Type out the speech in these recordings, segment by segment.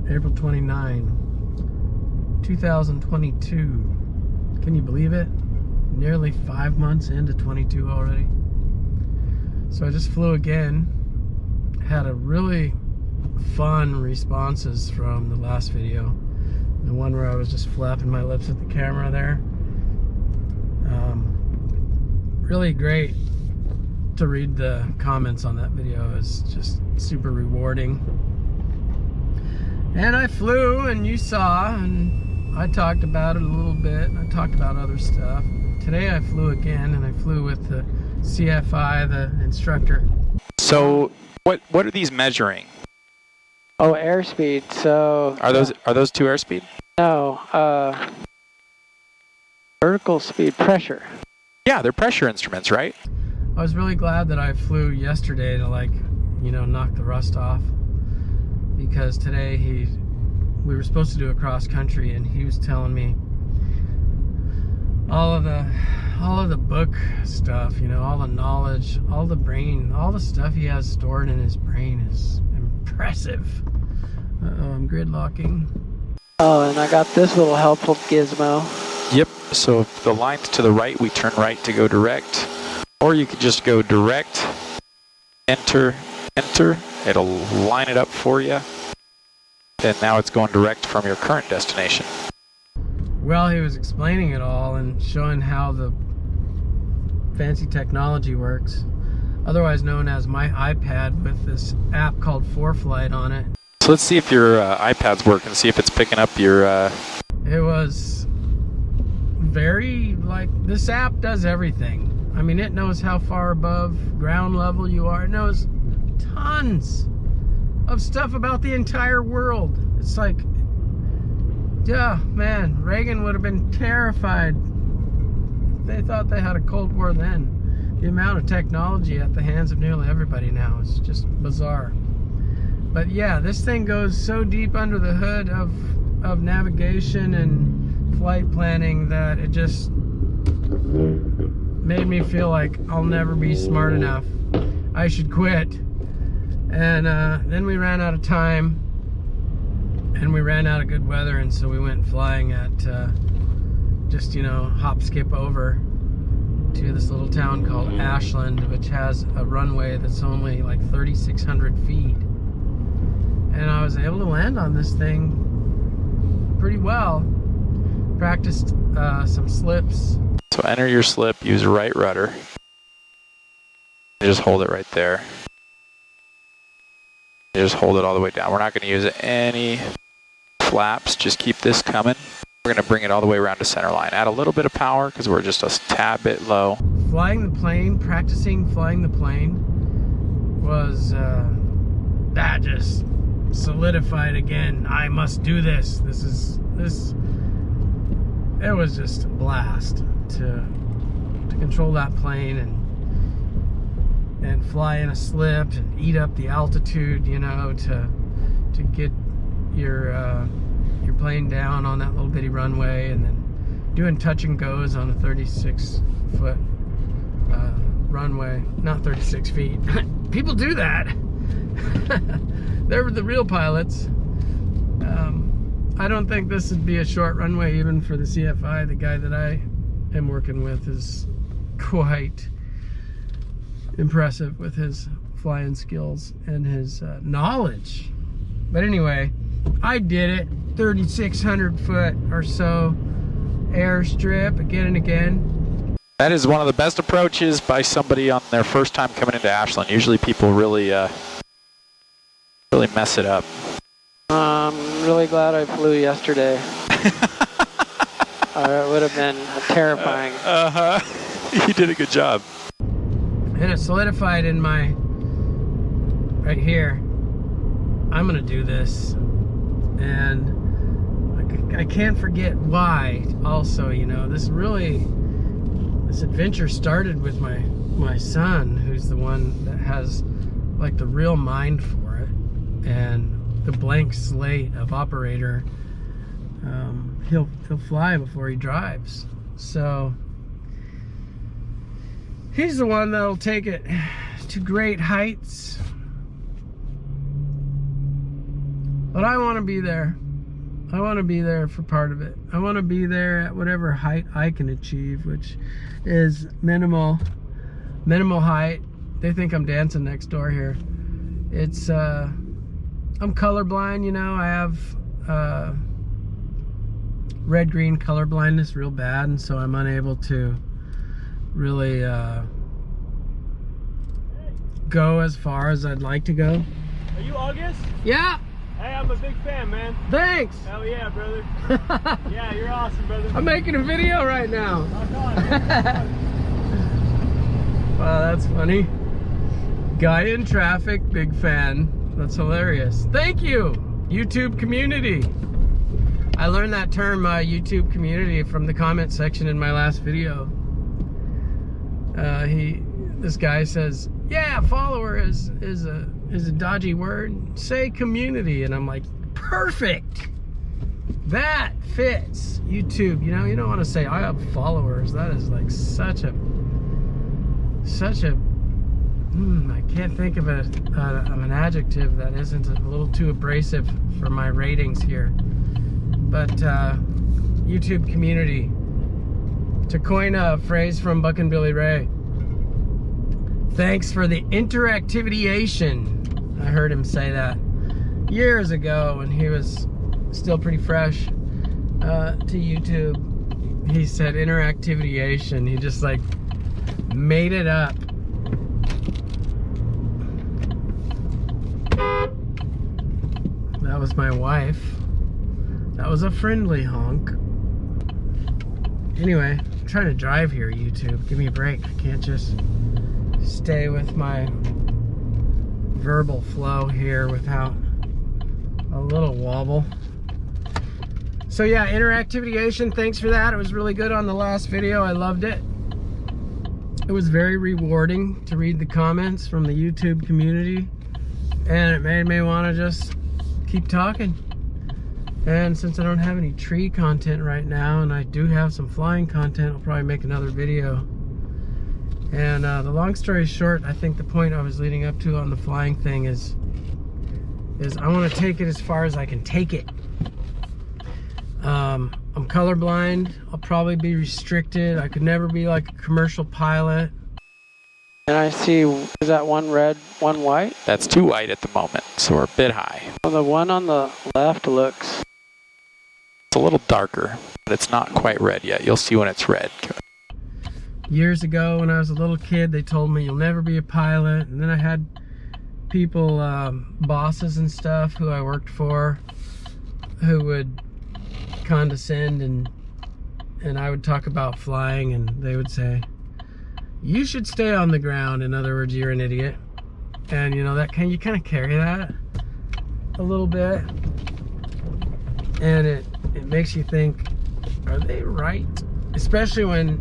April 29, 2022. Can you believe it? Nearly 5 months into 22 already. So I just flew again. Had a really fun responses from the last video. The one where I was just flapping my lips at the camera there. Really great to read the comments on that video. It's just super rewarding. And I flew, and you saw, and I talked about it a little bit. I talked about other stuff. Today I flew again, and I flew with the CFI, the instructor. So what are these measuring? Oh, airspeed. So Are those two airspeed? no, vertical speed, pressure. Yeah, they're pressure instruments, right? I was really glad that I flew yesterday to, like, you know, knock the rust off, because today we were supposed to do a cross country, and he was telling me all of the book stuff, you know, all the knowledge, all the brain, all the stuff he has stored in his brain is impressive. Uh-oh, I'm gridlocking. Oh, and I got this little helpful gizmo. Yep. So if the line's to the right, we turn right to go direct. Or you could just go direct, enter, enter. It'll line it up for you. And now it's going direct from your current destination. Well, he was explaining it all and showing how the fancy technology works, otherwise known as my iPad with this app called 4Flight on it. So let's see if your iPad's working, see if it's picking up your... It was very, like, this app does everything. I mean, it knows how far above ground level you are. It knows tons of stuff about the entire world. It's like, yeah, man, Reagan would have been terrified if they thought they had a Cold War then. The amount of technology at the hands of nearly everybody now is just bizarre. But yeah, this thing goes so deep under the hood of navigation and flight planning that it just made me feel like I'll never be smart enough. I should quit. And then we ran out of time, and we ran out of good weather, and so we went flying at just, you know, hop skip over to this little town called Ashland, which has a runway that's only like 3,600 feet. And I was able to land on this thing pretty well. Practiced some slips. So enter your slip, use right rudder. You just hold it right there. You just hold it all the way down. We're not going to use any flaps, just keep this coming. We're going to bring it all the way around to center line. Add a little bit of power because we're just a tad bit low. Flying the plane, practicing flying the plane was, that just solidified again. I must do this. It was just a blast to control that plane and fly in a slip and eat up the altitude, you know, to get your plane down on that little bitty runway, and then doing touch and goes on a 36-foot runway, not 36 feet. People do that. They're the real pilots. I don't think this would be a short runway even for the CFI. The guy that I am working with is quite impressive with his flying skills and his knowledge. But anyway, I did it. 3,600 foot or so airstrip again and again. That is one of the best approaches by somebody on their first time coming into Ashland. Usually people really mess it up. I'm really glad I flew yesterday. It would have been terrifying. You did a good job. And it solidified in my, right here, I'm gonna do this. And I can't forget why also, you know, this adventure started with my son, who's the one that has like the real mind for it, and the blank slate of operator. He'll fly before he drives. So he's the one that'll take it to great heights. But I want to be there. I want to be there for part of it. I want to be there at whatever height I can achieve, which is minimal height. They think I'm dancing next door here. It's I'm colorblind, you know. I have red-green color blindness real bad, and so I'm unable to really go as far as I'd like to go. Are you August? Yeah. Hey, I'm a big fan, man. Thanks. Hell yeah, brother. Yeah, you're awesome, brother. I'm making a video right now. Rock on, man. Wow, that's funny. Guy in traffic, big fan. That's hilarious. Thank you, YouTube community. I learned that term, YouTube community, from the comment section in my last video. This guy says, yeah, follower is a dodgy word. Say community. And I'm like, perfect. That fits YouTube. You know, you don't want to say I have followers. That is like such a I can't think of an adjective that isn't a little too abrasive for my ratings here. But YouTube community, to coin a phrase from Buck and Billy Ray, thanks for the interactivityation. I heard him say that years ago when he was still pretty fresh to YouTube. He said interactivityation. He just like made it up. That was my wife. That was a friendly honk. Anyway, I'm trying to drive here, YouTube. Give me a break. I can't just stay with my verbal flow here without a little wobble. So yeah, interactivityation, thanks for that. It was really good on the last video. I loved it. It was very rewarding to read the comments from the YouTube community, and it made me want to just keep talking. And since I don't have any tree content right now, and I do have some flying content, I'll probably make another video. And the long story short, I think the point I was leading up to on the flying thing is I want to take it as far as I can take it. I'm colorblind. I'll probably be restricted. I could never be like a commercial pilot. And I see, is that one red, one white? That's 2 white at the moment, so we're a bit high. Well, the one on the left looks... It's a little darker, but it's not quite red yet. You'll see when it's red. Years ago when I was a little kid, they told me you'll never be a pilot. And then I had people, bosses and stuff who I worked for, who would condescend, and I would talk about flying, and they would say, you should stay on the ground. In other words, you're an idiot. And you know, that you kind of carry that a little bit, and it makes you think, are they right? Especially when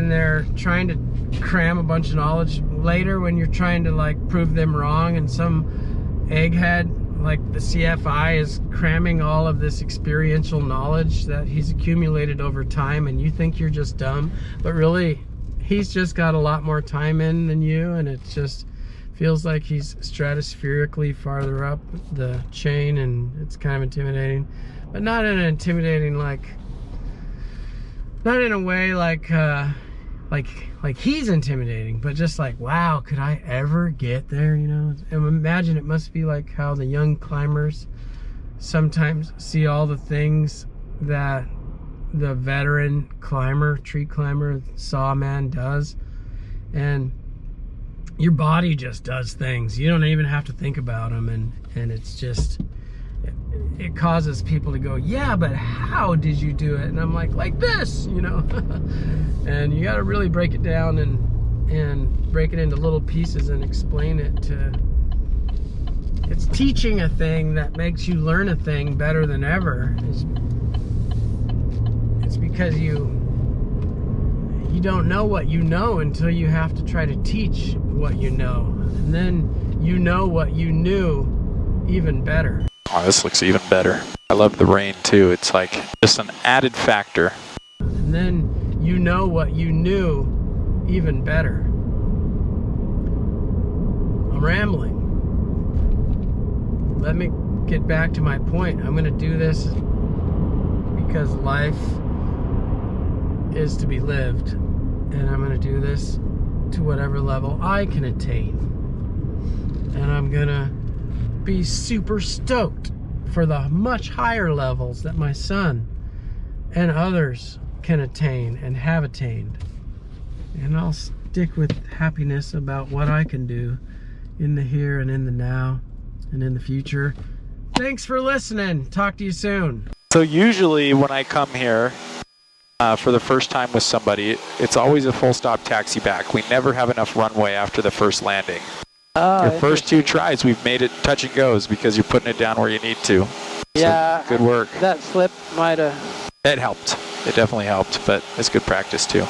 they're trying to cram a bunch of knowledge later, when you're trying to like prove them wrong, and some egghead like the CFI is cramming all of this experiential knowledge that he's accumulated over time, and you think you're just dumb, but really he's just got a lot more time in than you, and it just feels like he's stratospherically farther up the chain, and it's kind of intimidating. But not in an intimidating, like, not in a way like he's intimidating, but just like, wow, could I ever get there, you know? And imagine it must be like how the young climbers sometimes see all the things that the veteran climber, tree climber, sawman does, and your body just does things. You don't even have to think about them, and it's just, it causes people to go, yeah, but how did you do it? And I'm like this, you know? And you got to really break it down and break it into little pieces and explain it to, it's teaching a thing that makes you learn a thing better than ever. It's because you don't know what you know until you have to try to teach what you know. And then you know what you knew even better. Oh, this looks even better. I love the rain too. It's like just an added factor. And then you know what you knew even better. I'm rambling. let me get back to my point. I'm going to do this because life is to be lived, and I'm going to do this to whatever level I can attain. And I'm going to be super stoked for the much higher levels that my son and others can attain and have attained. And I'll stick with happiness about what I can do in the here and in the now and in the future. Thanks for listening. Talk to you soon. So usually when I come here for the first time with somebody, it's always a full stop taxi back. We never have enough runway after the first landing. Your first 2 tries, we've made it touch and goes because you're putting it down where you need to. Yeah. So, good work. That slip might have... It helped. It definitely helped, but it's good practice too.